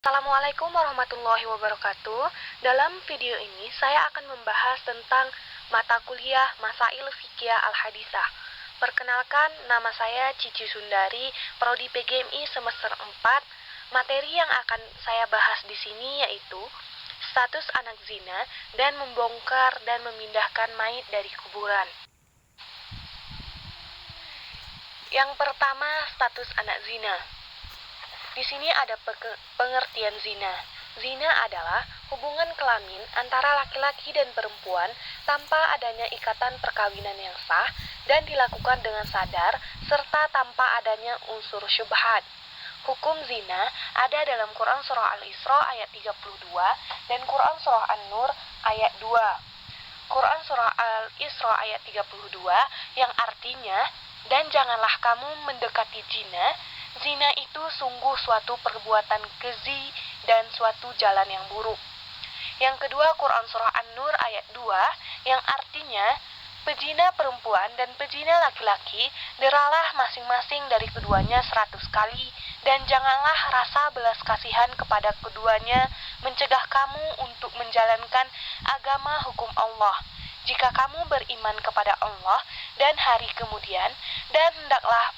Assalamualaikum warahmatullahi wabarakatuh. Dalam video ini saya akan membahas tentang mata kuliah Masail Fiqhiyah Al-Haditsah. Perkenalkan, nama saya Cici Sundari, Prodi PGMI semester 4. Materi yang akan saya bahas di sini yaitu status anak zina dan membongkar dan memindahkan mayit dari kuburan. Yang pertama, status anak zina. Di sini ada pengertian zina. Zina adalah hubungan kelamin antara laki-laki dan perempuan tanpa adanya ikatan perkawinan yang sah dan dilakukan dengan sadar serta tanpa adanya unsur syubhat. Hukum zina ada dalam Quran Surah Al-Isra ayat 32 dan Quran Surah An-Nur ayat 2. Quran Surah Al-Isra ayat 32 yang artinya, dan janganlah kamu mendekati zina. Zina itu sungguh suatu perbuatan keji dan suatu jalan yang buruk. Yang kedua, Quran Surah An-Nur ayat 2 yang artinya, pezina perempuan dan pezina laki-laki deralah masing-masing dari keduanya 100 kali, dan janganlah rasa belas kasihan kepada keduanya mencegah kamu untuk menjalankan agama hukum Allah. Jika kamu beriman kepada Allah dan hari kemudian, dan hendaklah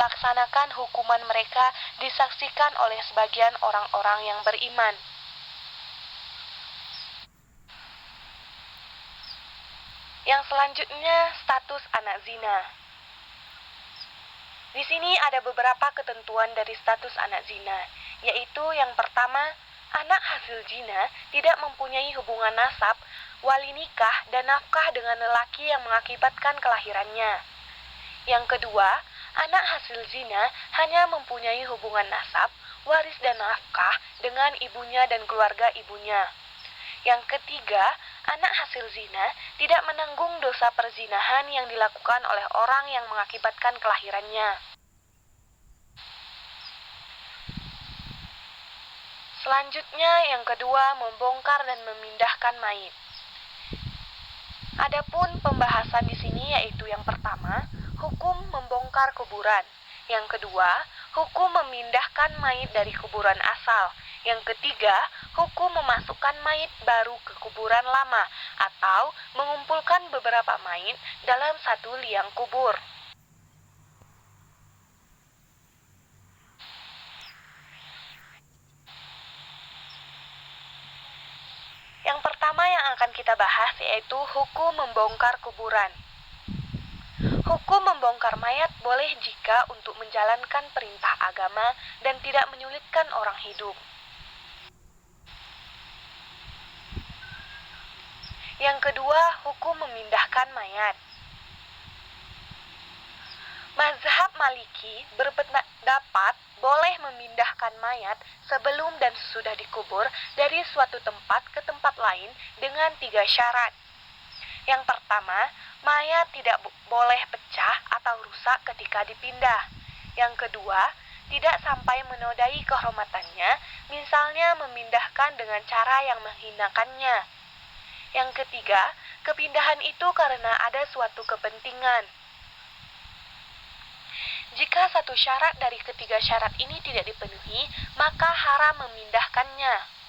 laksanakan hukuman mereka disaksikan oleh sebagian orang-orang yang beriman. Yang selanjutnya, status anak zina. Di sini ada beberapa ketentuan dari status anak zina, yaitu yang pertama, anak hasil zina tidak mempunyai hubungan nasab, wali nikah, dan nafkah dengan lelaki yang mengakibatkan kelahirannya. Yang kedua, anak hasil zina hanya mempunyai hubungan nasab, waris dan nafkah dengan ibunya dan keluarga ibunya. Yang ketiga, anak hasil zina tidak menanggung dosa perzinahan yang dilakukan oleh orang yang mengakibatkan kelahirannya. Selanjutnya, yang kedua, membongkar dan memindahkan mayit. Adapun pembahasan di sini yaitu yang pertama, hukum membongkar kuburan. Yang kedua, hukum memindahkan mayit dari kuburan asal. Yang ketiga, hukum memasukkan mayit baru ke kuburan lama atau mengumpulkan beberapa mayit dalam satu liang kubur. Yang pertama yang akan kita bahas yaitu hukum membongkar kuburan. Hukum membongkar mayat boleh jika untuk menjalankan perintah agama dan tidak menyulitkan orang hidup. Yang kedua, hukum memindahkan mayat. Mazhab Maliki berpendapat boleh memindahkan mayat sebelum dan sesudah dikubur dari suatu tempat ke tempat lain dengan 3 syarat. Yang pertama, mayat tidak boleh pecah atau rusak ketika dipindah. Yang kedua, tidak sampai menodai kehormatannya, misalnya memindahkan dengan cara yang menghinakannya. Yang ketiga, kepindahan itu karena ada suatu kepentingan. Jika satu syarat dari ketiga syarat ini tidak dipenuhi, maka haram memindahkannya.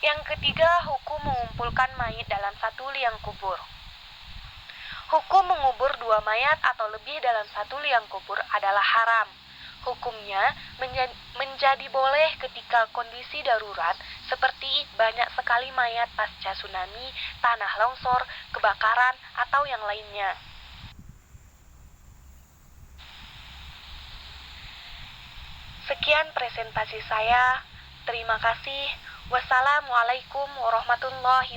Yang ketiga, hukum mengumpulkan mayit dalam satu liang kubur. Hukum mengubur 2 mayat atau lebih dalam satu liang kubur adalah haram. Hukumnya menjadi boleh ketika kondisi darurat seperti banyak sekali mayat pasca tsunami, tanah longsor, kebakaran, atau yang lainnya. Sekian presentasi saya. Terima kasih. Wassalamualaikum warahmatullahi wabarakatuh.